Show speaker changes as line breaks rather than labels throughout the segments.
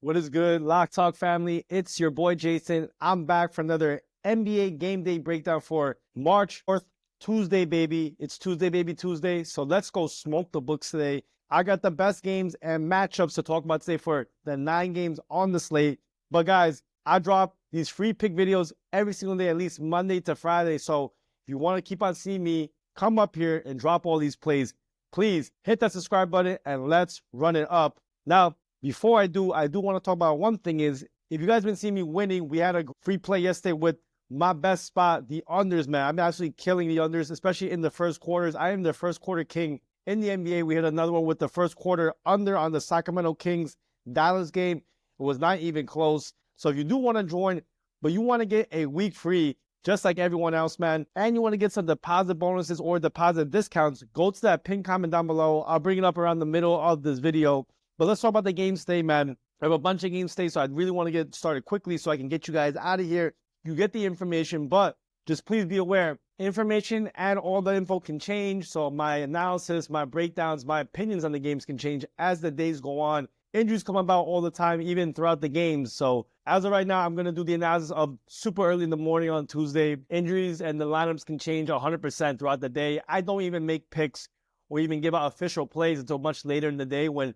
What is good, Lock Talk family? It's your boy Jason. I'm back for another NBA game day breakdown for March 4th, Tuesday, baby. It's Tuesday, baby, Tuesday. So let's go smoke the books today. I got the best games and matchups to talk about today for the 9 games on the slate. But guys, I drop these free pick videos every single day, at least Monday to Friday. So if you want to keep on seeing me, come up here and drop all these plays. Please hit that subscribe button and let's run it up. Now, before I do want to talk about one thing is, if you guys been seeing me winning, we had a free play yesterday with my best spot, the unders, man. I'm actually killing the unders, especially in the first quarters. I am the first quarter king in the NBA. We had another one with the first quarter under on the Sacramento Kings Dallas game. It was not even close. So if you do want to join, but you want to get a week free, just like everyone else, man, and you want to get some deposit bonuses or deposit discounts, go to that pinned comment down below. I'll bring it up around the middle of this video. But let's talk about the games today, man. I have a bunch of games today, so I really want to get started quickly so I can get you guys out of here. You get the information, but just please be aware, information and all the info can change. So my analysis, my breakdowns, my opinions on the games can change as the days go on. Injuries come about all the time, even throughout the games. So as of right now, I'm going to do the analysis of super early in the morning on Tuesday. Injuries and the lineups can change 100% throughout the day. I don't even make picks or even give out official plays until much later in the day when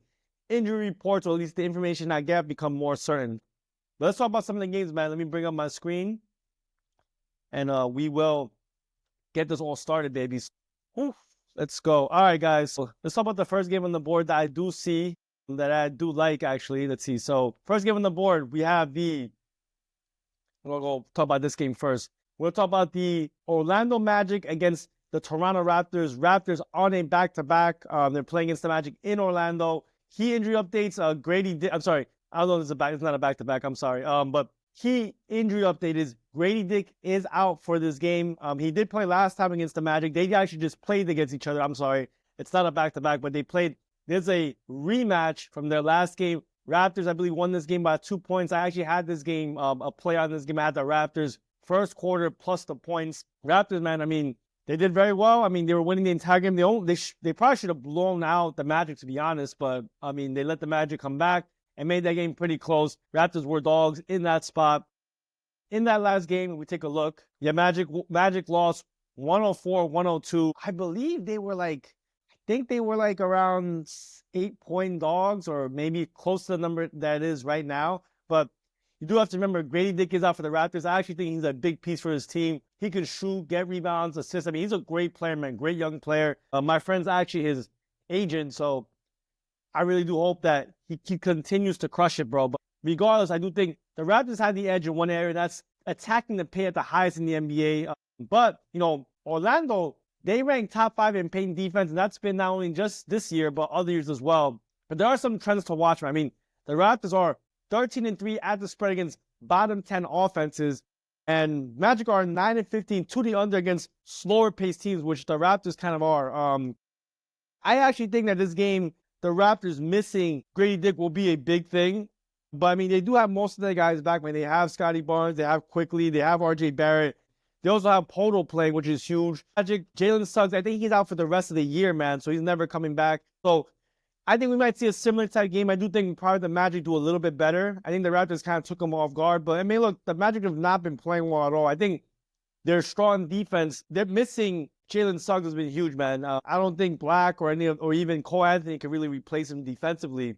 injury reports, or at least the information I get, become more certain. But let's talk about some of the games, man. Let me bring up my screen, and we will get this all started, babies. Oof, let's go. All right, guys. So let's talk about the first game on the board that I do see, that I do like, actually. Let's see. So first game on the board, we have the, we'll go talk about this game first. We'll talk about the Orlando Magic against the Toronto Raptors. Raptors on a back-to-back. They're playing against the Magic in Orlando. Key injury updates, I'm sorry. I don't know if it's not a back-to-back. I'm sorry. But key injury update is Grady Dick is out for this game. He did play last time against the Magic. They actually just played against each other. I'm sorry. It's not a back-to-back, but they played. There's a rematch from their last game. Raptors, I believe, won this game by 2 points. I actually had this game, a play on this game. I had the Raptors first quarter plus the points. Raptors, man, I mean, they did very well. I mean, they were winning the entire game. They probably should have blown out the Magic, to be honest. But, I mean, they let the Magic come back and made that game pretty close. Raptors were dogs in that spot. In that last game, we take a look. Yeah, Magic lost 104-102. I believe they were like, around 8-point dogs, or maybe close to the number that is right now. But you do have to remember, Grady Dick is out for the Raptors. I actually think he's a big piece for his team. He can shoot, get rebounds, assist. I mean, he's a great player, man. Great young player. My friend's actually his agent, so I really do hope that he continues to crush it, bro. But regardless, I do think the Raptors had the edge in one area. That's attacking the paint at the highest in the NBA. But, you know, Orlando, they rank top 5 in paint defense, and that's been not only just this year, but other years as well. But there are some trends to watch. I mean, the Raptors are 13-3 at the spread against bottom 10 offenses, and Magic are 9-15 to the under against slower paced teams, which the Raptors kind of are. I actually think that this game, the Raptors missing Grady Dick will be a big thing. But I mean, they do have most of their guys back. Man, they have Scotty Barnes, they have Quickly, they have RJ Barrett. They also have Poto playing, which is huge. Magic, Jalen Suggs, I think he's out for the rest of the year, man. So he's never coming back. So I think we might see a similar type game. I do think probably the Magic do a little bit better. I think the Raptors kind of took them off guard. But I mean, look, the Magic have not been playing well at all. I think their strong defense, they're missing Jalen Suggs has been huge, man. I don't think Black or even Cole Anthony can really replace him defensively.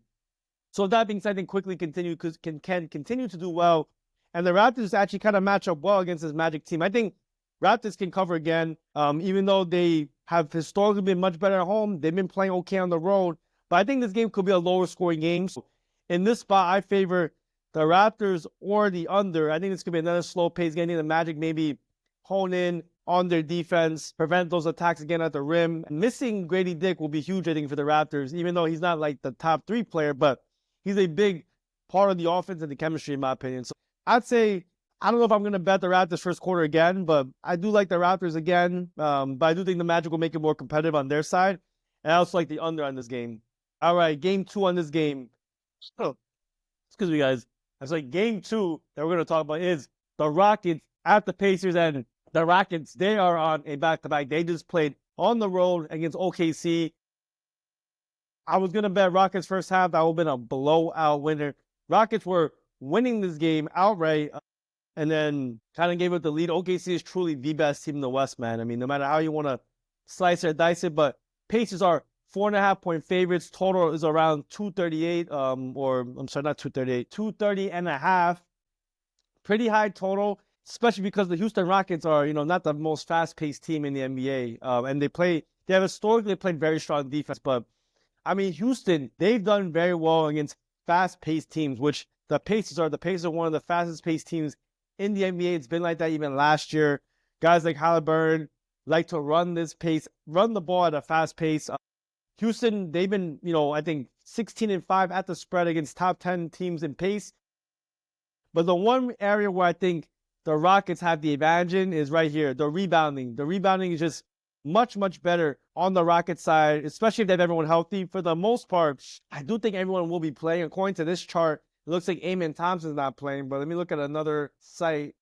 So that being said, I think Quickly can continue to do well. And the Raptors actually kind of match up well against this Magic team. I think Raptors can cover again, even though they have historically been much better at home. They've been playing okay on the road. But I think this game could be a lower scoring game. So in this spot, I favor the Raptors or the under. I think this could be another slow pace game. The Magic maybe hone in on their defense, prevent those attacks again at the rim. Missing Grady Dick will be huge, I think, for the Raptors, even though he's not like the top 3 player, but he's a big part of the offense and the chemistry, in my opinion. So I'd say, I don't know if I'm going to bet the Raptors first quarter again, but I do like the Raptors again. But I do think the Magic will make it more competitive on their side. And I also like the under on this game. All right, game 2 on this game. Oh, excuse me, guys. I was like, game 2 that we're going to talk about is the Rockets at the Pacers. And the Rockets, they are on a back-to-back. They just played on the road against OKC. I was going to bet Rockets first half. That would have been a blowout winner. Rockets were winning this game outright and then kind of gave it the lead. OKC is truly the best team in the West, man. I mean, no matter how you want to slice it or dice it, but Pacers are 4.5-point favorites. Total is around 238, or I'm sorry, not 238, 230.5. Pretty high total, especially because the Houston Rockets are, not the most fast-paced team in the NBA. And they have historically played very strong defense, but I mean, Houston, they've done very well against fast-paced teams, which the Pacers are. The Pacers are one of the fastest-paced teams in the NBA. It's been like that even last year. Guys like Halliburton like to run the ball at a fast pace. Houston, they've been, I think 16-5 at the spread against top 10 teams in pace. But the one area where I think the Rockets have the advantage in is right here, the rebounding. The rebounding is just much, much better on the Rockets side, especially if they have everyone healthy. For the most part, I do think everyone will be playing. According to this chart, it looks like Amen Thompson's not playing, but let me look at another site.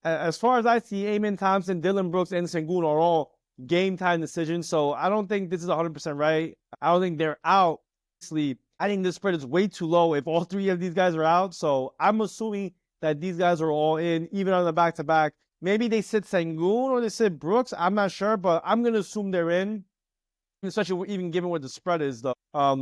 As far as I see, Amen Thompson, Dylan Brooks, and Sengun are all game-time decisions, so I don't think this is 100% right. I don't think they're out. I think this spread is way too low if all three of these guys are out, so I'm assuming that these guys are all in, even on the back-to-back. Maybe they sit Sengun or they sit Brooks. I'm not sure, but I'm going to assume they're in, especially even given what the spread is, though.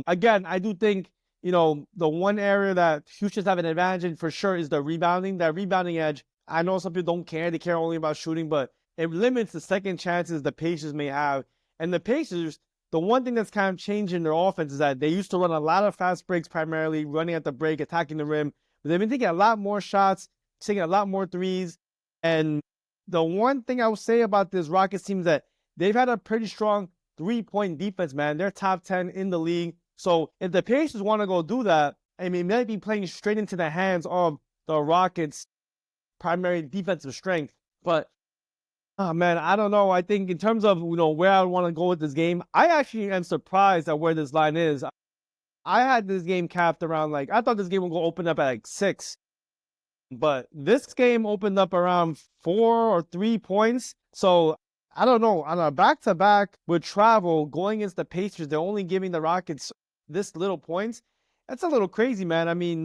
Again, I do think, the one area that Houston's have an advantage in for sure is the rebounding. That rebounding edge, I know some people don't care. They care only about shooting, but it limits the second chances the Pacers may have. And the Pacers, the one thing that's kind of changed in their offense is that they used to run a lot of fast breaks, primarily running at the break, attacking the rim. But they've been taking a lot more shots, taking a lot more threes. And the one thing I would say about this Rockets team is that they've had a pretty strong three-point defense, man. They're top 10 in the league. So if the Pacers want to go do that, I mean, they might be playing straight into the hands of the Rockets' primary defensive strength. But oh, man, I don't know. I think in terms of, where I want to go with this game, I actually am surprised at where this line is. I had this game capped around, I thought this game would go open up at 6. But this game opened up around 4 or 3 points. So, I don't know. On a back-to-back with travel, going against the Pacers, they're only giving the Rockets this little points. That's a little crazy, man. I mean,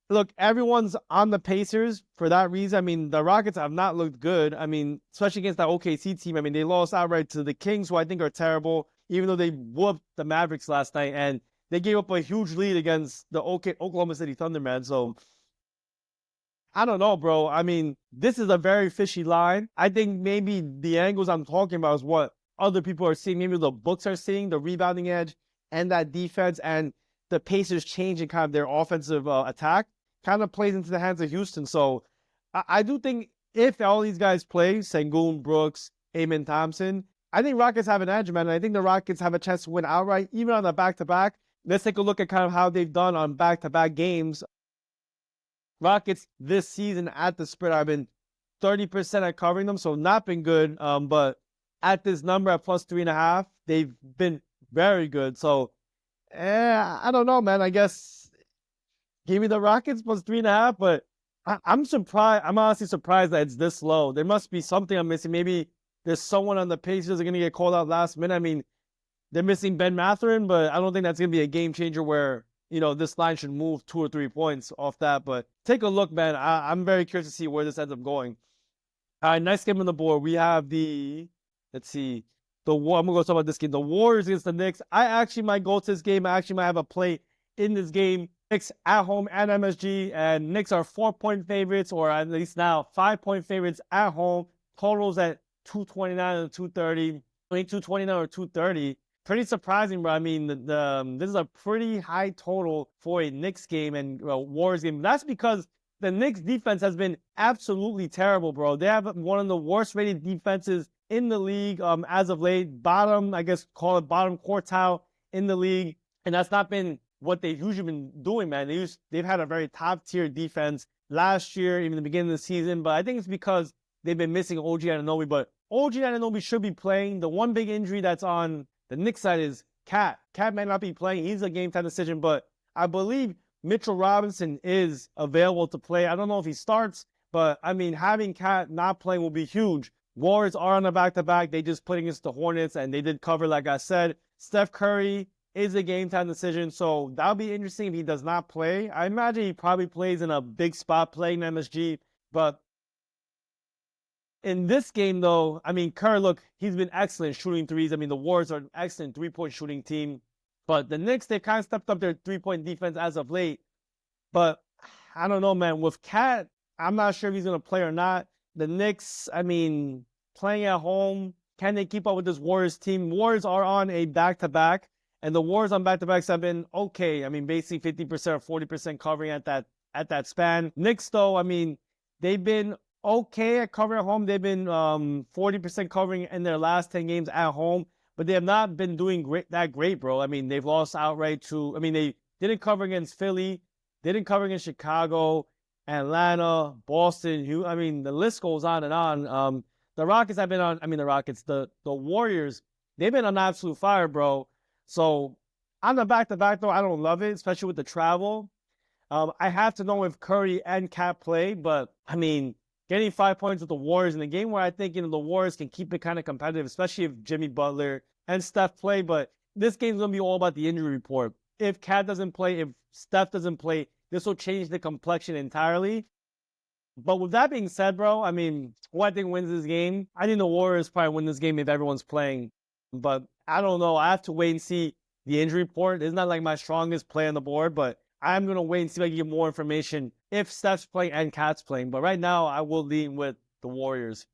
look, everyone's on the Pacers for that reason. I mean, the Rockets have not looked good. I mean, especially against that OKC team. I mean, they lost outright to the Kings, who I think are terrible, even though they whooped the Mavericks last night. And they gave up a huge lead against the Oklahoma City Thunder, man. So, I don't know, bro. I mean, this is a very fishy line. I think maybe the angles I'm talking about is what other people are seeing. Maybe the books are seeing, the rebounding edge and that defense, and the Pacers changing kind of their offensive attack kind of plays into the hands of Houston. So I do think if all these guys play, Sengun, Brooks, Amen Thompson, I think Rockets have an edge, man. And I think the Rockets have a chance to win outright, even on the back-to-back. Let's take a look at kind of how they've done on back-to-back games. Rockets this season at the spread have been 30% at covering them, so not been good. But at this number at plus 3.5, they've been very good. So I don't know, man. I guess give me the Rockets plus 3.5, but I'm surprised. I'm honestly surprised that it's this low. There must be something I'm missing. Maybe there's someone on the Pacers that's going to get called out last minute. I mean, they're missing Ben Mathurin, but I don't think that's going to be a game changer where, this line should move 2 or 3 points off that. But take a look, man. I'm very curious to see where this ends up going. All right, nice game on the board. We have let's see. I'm going to go talk about this game. The Warriors against the Knicks. I actually might go to this game. I actually might have a play in this game. Knicks at home at MSG. And Knicks are 4-point favorites, or at least now 5-point favorites at home. Totals at 229 and 230. 229 or 230. Pretty surprising, bro. I mean, this is a pretty high total for a Knicks game and Warriors game. That's because the Knicks defense has been absolutely terrible, bro. They have one of the worst rated defenses in the league as of late. Bottom, I guess, call it bottom quartile in the league. And that's not been what they've usually been doing, man. They've had a very top-tier defense last year, even the beginning of the season. But I think it's because they've been missing OG Anunoby. But OG Anunoby should be playing. The one big injury that's on the Knicks side is Cat. Cat might not be playing. He's a game-time decision. But I believe Mitchell Robinson is available to play. I don't know if he starts, but, I mean, having Cat not playing will be huge. Warriors are on the back-to-back. They just put against the Hornets, and they did cover, like I said. Steph Curry, is a game time decision. So that'll be interesting if he does not play. I imagine he probably plays in a big spot playing MSG. But in this game, though, I mean, Curry, look, he's been excellent shooting threes. I mean, the Warriors are an excellent three-point shooting team. But the Knicks, they've kind of stepped up their three-point defense as of late. But I don't know, man. With Cat, I'm not sure if he's going to play or not. The Knicks, I mean, playing at home, can they keep up with this Warriors team? Warriors are on a back-to-back, and the Warriors on back-to-backs have been okay. I mean, basically 50% or 40% covering at that span. Knicks, though, I mean, they've been okay at covering at home. They've been 40% covering in their last 10 games at home, but they have not been doing that great, bro. I mean, they've lost outright to, I mean, they didn't cover against Philly, didn't cover against Chicago, Atlanta, Boston. I mean, the list goes on and on. The Rockets have been on, I mean, the Rockets, the Warriors, they've been on absolute fire, bro. So on the back-to-back, though, I don't love it, especially with the travel. I have to know if Curry and Cat play, but I mean, getting 5 points with the Warriors in a game where I think, you know, the Warriors can keep it kind of competitive, especially if Jimmy Butler and Steph play. But this game's going to be all about the injury report. If Cat doesn't play, if Steph doesn't play, this will change the complexion entirely. But with that being said, bro, I mean, who I think wins this game? I think the Warriors probably win this game if everyone's playing. But I don't know. I have to wait and see the injury report. It's not like my strongest play on the board, but I'm going to wait and see if I can get more information if Steph's playing and Cat's playing. But right now, I will lean with the Warriors.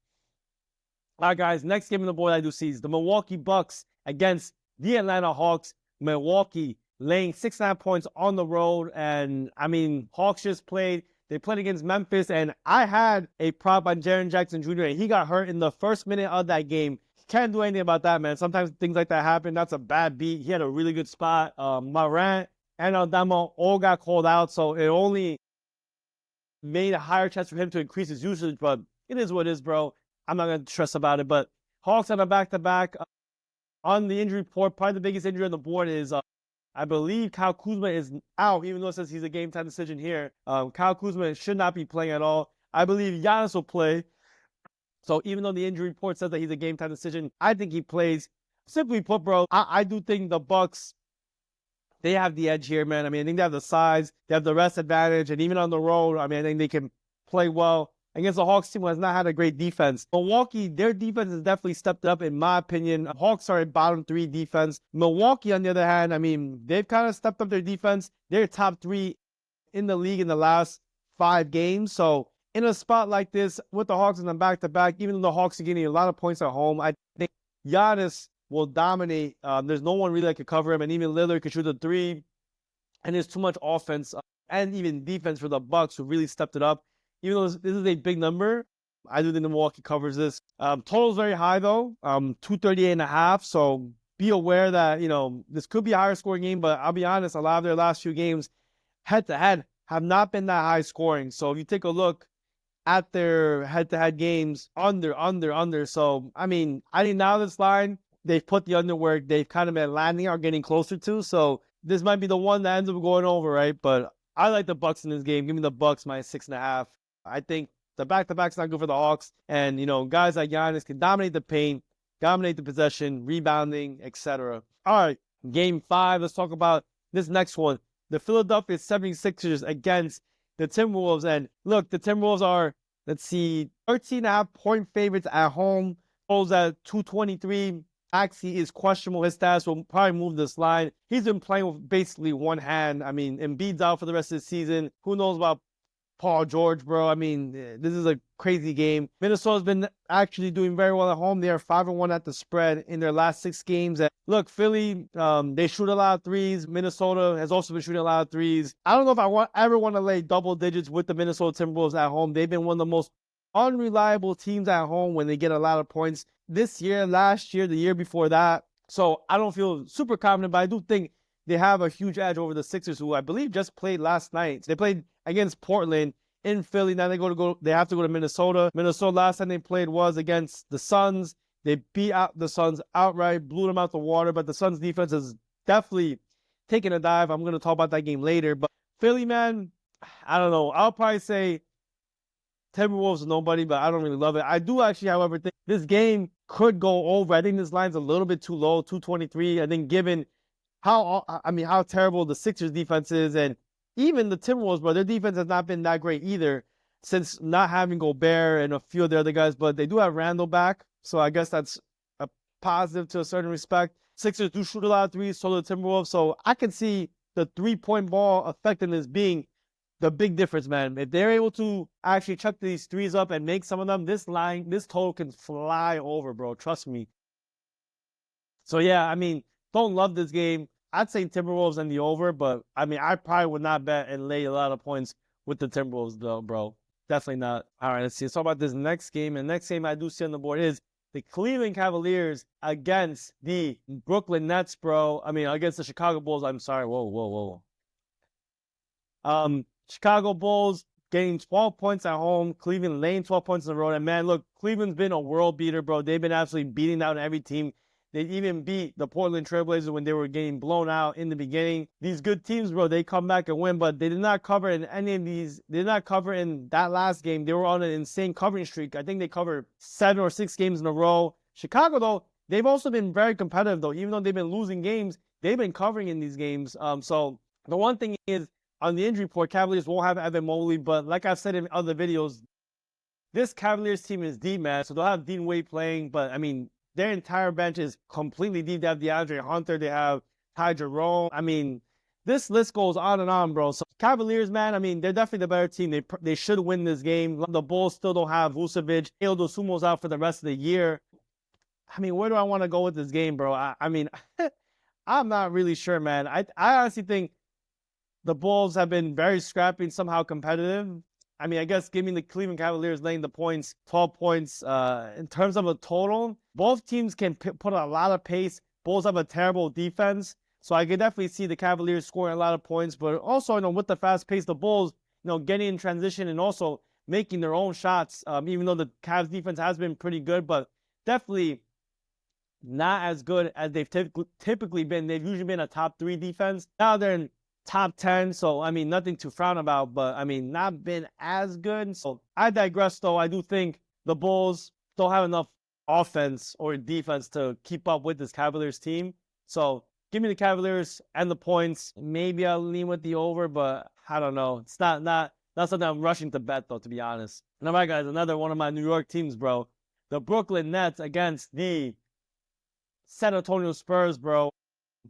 All right, guys, next game on the board I do see is the Milwaukee Bucks against the Atlanta Hawks. Milwaukee laying 6.5 points on the road. And, I mean, Hawks just played. They played against Memphis, and I had a prop on Jaren Jackson Jr., and he got hurt in the first minute of that game. Can't do anything about that, man. Sometimes things like that happen. That's a bad beat. He had a really good spot. Morant and Aldama all got called out, so it only made a higher chance for him to increase his usage, but it is what it is, bro. I'm not going to stress about it, but Hawks on a back-to-back. On the injury report, probably the biggest injury on the board is, I believe Kyle Kuzma is out, even though it says he's a game-time decision here. Kyle Kuzma should not be playing at all. I believe Giannis will play. So even though the injury report says that he's a game-time decision, I think he plays. Simply put, bro, I do think the Bucks, they have the edge here, man. I mean, I think they have the size, they have the rest advantage, and even on the road, I mean, I think they can play well against the Hawks team who has not had a great defense. Milwaukee, their defense has definitely stepped up, in my opinion. Hawks are a bottom 3 defense. Milwaukee, on the other hand, I mean, they've kind of stepped up their defense. They're top 3 in the league in the last 5 games. So in a spot like this, with the Hawks in the back-to-back, even though the Hawks are getting a lot of points at home, I think Giannis will dominate. There's no one really that could cover him, and even Lillard could shoot a 3. And there's too much offense and even defense for the Bucks, who really stepped it up. Even though this is a big number, I do think the Milwaukee covers this. Total's very high, though, 238.5. So be aware that, you know, this could be a higher scoring game, but I'll be honest, a lot of their last few games, head-to-head, have not been that high scoring. So if you take a look at their head-to-head games, under. So, I mean, I think now this line, they've put the under where they've kind of been landing or getting closer to. So this might be the one that ends up going over, right? But I like the Bucks in this game. Give me the Bucks minus 6.5. I think the back-to-back's not good for the Hawks. And, you know, guys like Giannis can dominate the paint, dominate the possession, rebounding, etc. All right, game 5. Let's talk about this next one. The Philadelphia 76ers against the Timberwolves. And look, the Timberwolves are, 13.5 point favorites at home. Wolves at 223. Maxey is questionable. His stats will probably move this line. He's been playing with basically one hand. I mean, Embiid's out for the rest of the season. Who knows about Paul George, bro? I mean, this is a crazy game. Minnesota's been actually doing very well at home. They are 5-1 at the spread in their last 6 games. And look, Philly, they shoot a lot of threes. Minnesota has also been shooting a lot of threes. I don't know if I ever want to lay double digits with the Minnesota Timberwolves at home. They've been one of the most unreliable teams at home when they get a lot of points. This year, last year, the year before that. So I don't feel super confident, but I do think they have a huge edge over the Sixers, who I believe just played last night. They played against Portland in Philly. Now they have to go to Minnesota. Minnesota, last time they played was against the Suns. They beat out the Suns outright, blew them out the water, but the Suns defense is definitely taking a dive. I'm going to talk about that game later. But Philly, man, I don't know. I'll probably say Timberwolves is nobody, but I don't really love it. I do actually, however, think this game could go over. I think this line's a little bit too low, 223. I think given how terrible the Sixers defense is, and even the Timberwolves, bro. Their defense has not been that great either since not having Gobert and a few of the other guys, but they do have Randall back, so I guess that's a positive to a certain respect. Sixers do shoot a lot of threes, so do the Timberwolves, so I can see the 3-point ball effectiveness being the big difference, man. If they're able to actually chuck these threes up and make some of them, this total can fly over, bro. Trust me. So yeah, I mean, don't love this game. I'd say Timberwolves and the over, but I mean, I probably would not bet and lay a lot of points with the Timberwolves, though, bro. Definitely not. All right, let's see. Let's talk about this next game. And the next game I do see on the board is the Cleveland Cavaliers against the Brooklyn Nets, bro. I mean, against the Chicago Bulls. I'm sorry. Whoa. Chicago Bulls getting 12 points at home. Cleveland laying 12 points on the road. And man, look, Cleveland's been a world beater, bro. They've been absolutely beating down every team. They even beat the Portland Trailblazers when they were getting blown out in the beginning. These good teams, bro, they come back and win, but they did not cover in any of these. They did not cover in that last game. They were on an insane covering streak. I think they covered 7 or 6 games in a row. Chicago, though, they've also been very competitive, though. Even though they've been losing games, they've been covering in these games. So the one thing is, on the injury report, Cavaliers won't have Evan Mobley, but like I've said in other videos, this Cavaliers team is deep, man. So they'll have Dean Wade playing, but I mean, their entire bench is completely deep. They have DeAndre Hunter. They have Ty Jerome. I mean, this list goes on, bro. So Cavaliers, man, I mean, they're definitely the better team. They should win this game. The Bulls still don't have Vucevic. Ayo Dosunmu's out for the rest of the year. I mean, where do I want to go with this game, bro? I mean, I'm not really sure, man. I honestly think the Bulls have been very scrappy and somehow competitive. I mean, I guess giving the Cleveland Cavaliers laying the points, 12 points, in terms of a total, both teams can put a lot of pace. Bulls have a terrible defense. So I could definitely see the Cavaliers scoring a lot of points. But also, with the fast pace, the Bulls, getting in transition and also making their own shots, even though the Cavs defense has been pretty good, but definitely not as good as they've typically been. They've usually been a top 3 defense. Now they're in top 10, so I mean, nothing to frown about, but I mean, not been as good. So I digress, though. I do think the Bulls don't have enough offense or defense to keep up with this Cavaliers team. So give me the Cavaliers and the points. Maybe I'll lean with the over, but I don't know. It's not something I'm rushing to bet, though, to be honest. And all right, guys, another one of my New York teams, bro. The Brooklyn Nets against the San Antonio Spurs, bro.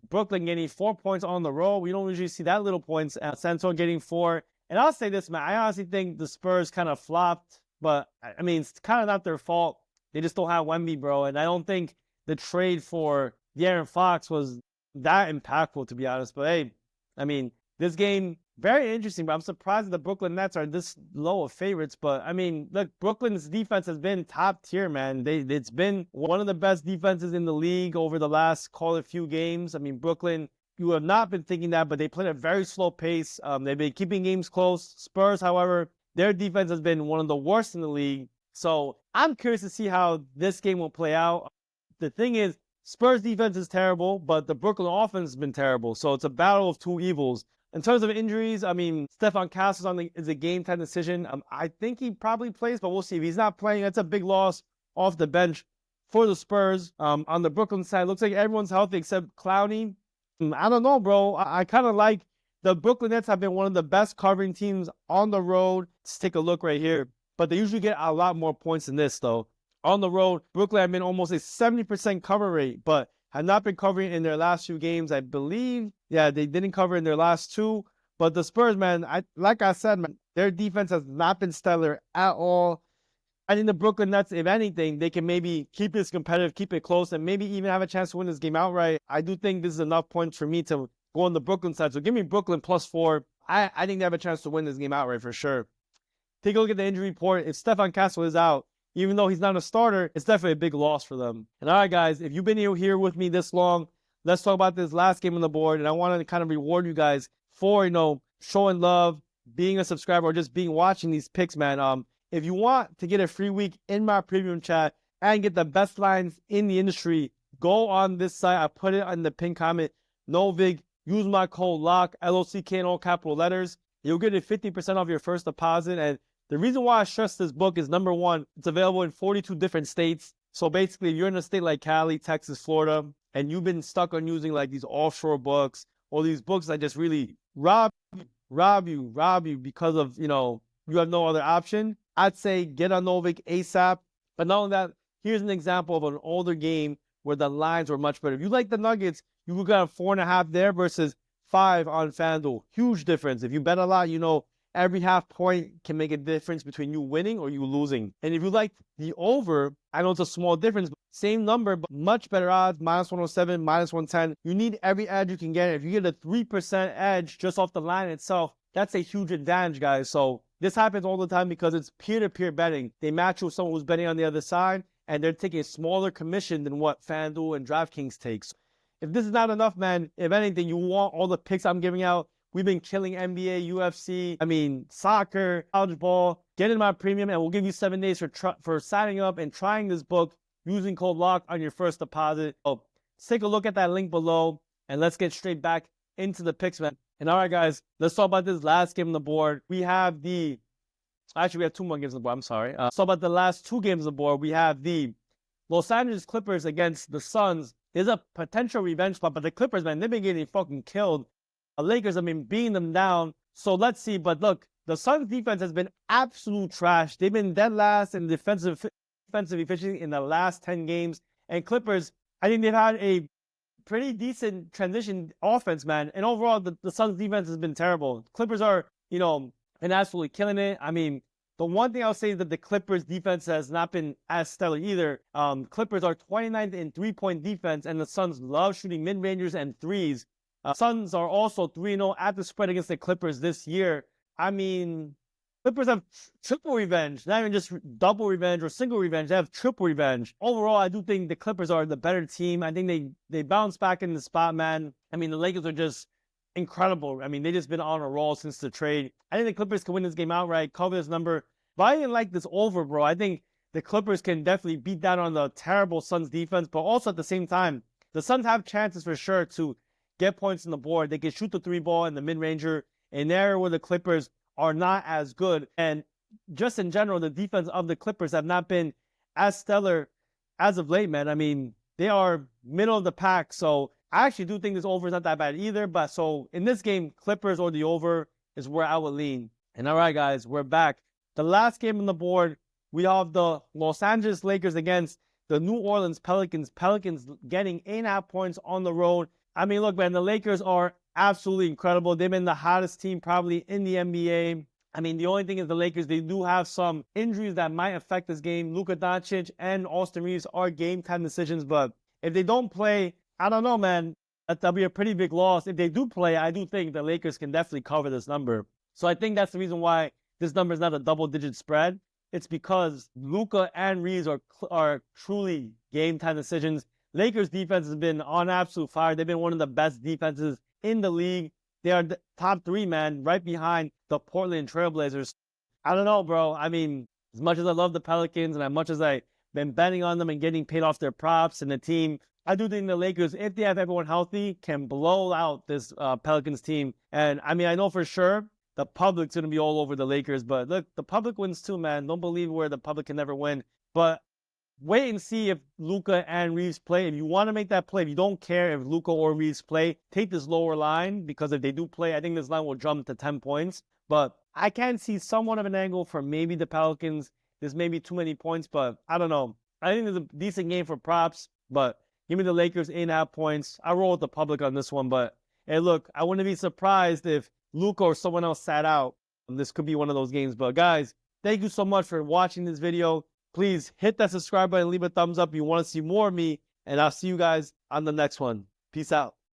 Brooklyn getting 4 points on the road. We don't usually see that little points. San Antonio getting 4. And I'll say this, man. I honestly think the Spurs kind of flopped. But, I mean, it's kind of not their fault. They just don't have Wemby, bro. And I don't think the trade for De'Aaron Fox was that impactful, to be honest. But, hey, I mean, this game, very interesting. But I'm surprised that the Brooklyn Nets are this low of favorites. But, I mean, look, Brooklyn's defense has been top tier, man. It's been one of the best defenses in the league over the last, call it, few games. I mean, Brooklyn, you have not been thinking that, but they played at a very slow pace. They've been keeping games close. Spurs, however, their defense has been one of the worst in the league. So I'm curious to see how this game will play out. The thing is, Spurs defense is terrible, but the Brooklyn offense has been terrible. So it's a battle of two evils. In terms of injuries, I mean, Stephon Castle's is a game-time decision. I think he probably plays, but we'll see. If he's not playing, that's a big loss off the bench for the Spurs. On the Brooklyn side, looks like everyone's healthy except Clowney. I don't know, bro. I kind of like the Brooklyn Nets have been one of the best covering teams on the road. Let's take a look right here. But they usually get a lot more points than this, though. On the road, Brooklyn have been almost a 70% cover rate, but have not been covering in their last few games, I believe. Yeah, they didn't cover in their last 2. But the Spurs, man, like I said, man, their defense has not been stellar at all. I think the Brooklyn Nets, if anything, they can maybe keep this competitive, keep it close, and maybe even have a chance to win this game outright. I do think this is enough points for me to go on the Brooklyn side. So give me Brooklyn +4. I think they have a chance to win this game outright for sure. Take a look at the injury report. If Stephon Castle is out, even though he's not a starter, it's definitely a big loss for them. And all right, guys, if you've been here with me this long, let's talk about this last game on the board. And I want to kind of reward you guys for, showing love, being a subscriber, or just watching these picks, man. If you want to get a free week in my premium chat and get the best lines in the industry, go on this site. I put it in the pinned comment. NOVIG. Use my code LOCK, LOCK in all capital letters. You'll get a 50% off your first deposit. And the reason why I stress this book is, number one, it's available in 42 different states. So basically, if you're in a state like Cali, Texas, Florida, and you've been stuck on using like these offshore books or these books that just really rob you because of, you have no other option, I'd say get on NOVIG ASAP. But not only that, here's an example of an older game where the lines were much better. If you like the Nuggets, you got 4.5 there versus 5 on FanDuel. Huge difference. If you bet a lot, every half point can make a difference between you winning or you losing. And if you like the over, I know it's a small difference, but same number, but much better odds, -107, -110. You need every edge you can get. If you get a 3% edge just off the line itself, that's a huge advantage, guys. So this happens all the time because it's peer-to-peer betting. They match you with someone who's betting on the other side, and they're taking a smaller commission than what FanDuel and DraftKings takes. If this is not enough, man, if anything, you want all the picks I'm giving out. We've been killing NBA, UFC, soccer, college ball. Get in my premium, and we'll give you 7 days for signing up and trying this book using code LOCK on your first deposit. So let's take a look at that link below, and let's get straight back into the picks, man. And all right, guys, let's talk about this last game on the board. We have 2 more games on the board. I'm sorry. Let's talk about the last 2 games on the board. We have the Los Angeles Clippers against the Suns. There's a potential revenge spot, but the Clippers, man, they've been getting fucking killed. The Lakers, beating them down. So let's see. But look, the Suns defense has been absolute trash. They've been dead last in defensive efficiency in the last 10 games. And Clippers, I think they've had a pretty decent transition offense, man. And overall, the Suns defense has been terrible. Clippers are, been absolutely killing it. The one thing I'll say is that the Clippers defense has not been as stellar either. Clippers are 29th in 3-point defense, and the Suns love shooting mid-rangers and threes. Suns are also 3-0 at the spread against the Clippers this year. Clippers have triple revenge, not even just double revenge or single revenge. They have triple revenge. Overall, I do think the Clippers are the better team. I think they bounce back in the spot, man. The Lakers are just incredible. They just been on a roll since the trade. I think the Clippers can win this game outright, cover this number. But I didn't like this over, bro. I think the Clippers can definitely beat down on the terrible Suns defense, but also at the same time, the Suns have chances for sure to get points on the board. They can shoot the 3-ball in the mid-ranger, an area where the Clippers are not as good. And just in general, the defense of the Clippers have not been as stellar as of late, man. They are middle of the pack. So I actually do think this over is not that bad either. But so in this game, Clippers or the over is where I would lean. And all right, guys, we're back. The last game on the board, we have the Los Angeles Lakers against the New Orleans Pelicans. Pelicans getting 8.5 points on the road. Look, man, the Lakers are absolutely incredible. They've been the hottest team probably in the NBA. The only thing is the Lakers, they do have some injuries that might affect this game. Luka Doncic and Austin Reeves are game-time decisions, but if they don't play, I don't know, man. That'll be a pretty big loss. If they do play, I do think the Lakers can definitely cover this number. So I think that's the reason why this number is not a double-digit spread. It's because Luka and Reeves are truly game-time decisions. Lakers defense has been on absolute fire. They've been one of the best defenses in the league. They are the top 3, man, right behind the Portland Trailblazers. I don't know, bro. As much as I love the Pelicans and as much as I've been betting on them and getting paid off their props and the team, I do think the Lakers, if they have everyone healthy, can blow out this Pelicans team. And I know for sure the public's going to be all over the Lakers. But look, the public wins too, man. Don't believe where the public can never win. But wait and see if Luka and Reeves play. If you want to make that play, if you don't care if Luka or Reeves play, take this lower line, because if they do play, I think this line will jump to 10 points. But I can see somewhat of an angle for maybe the Pelicans. There's maybe too many points, but I don't know. I think there's a decent game for props, but give me the Lakers 8.5 points. I roll with the public on this one, but hey, look, I wouldn't be surprised if Luka or someone else sat out. This could be one of those games. But guys, thank you so much for watching this video. Please hit that subscribe button, leave a thumbs up if you want to see more of me, and I'll see you guys on the next one. Peace out.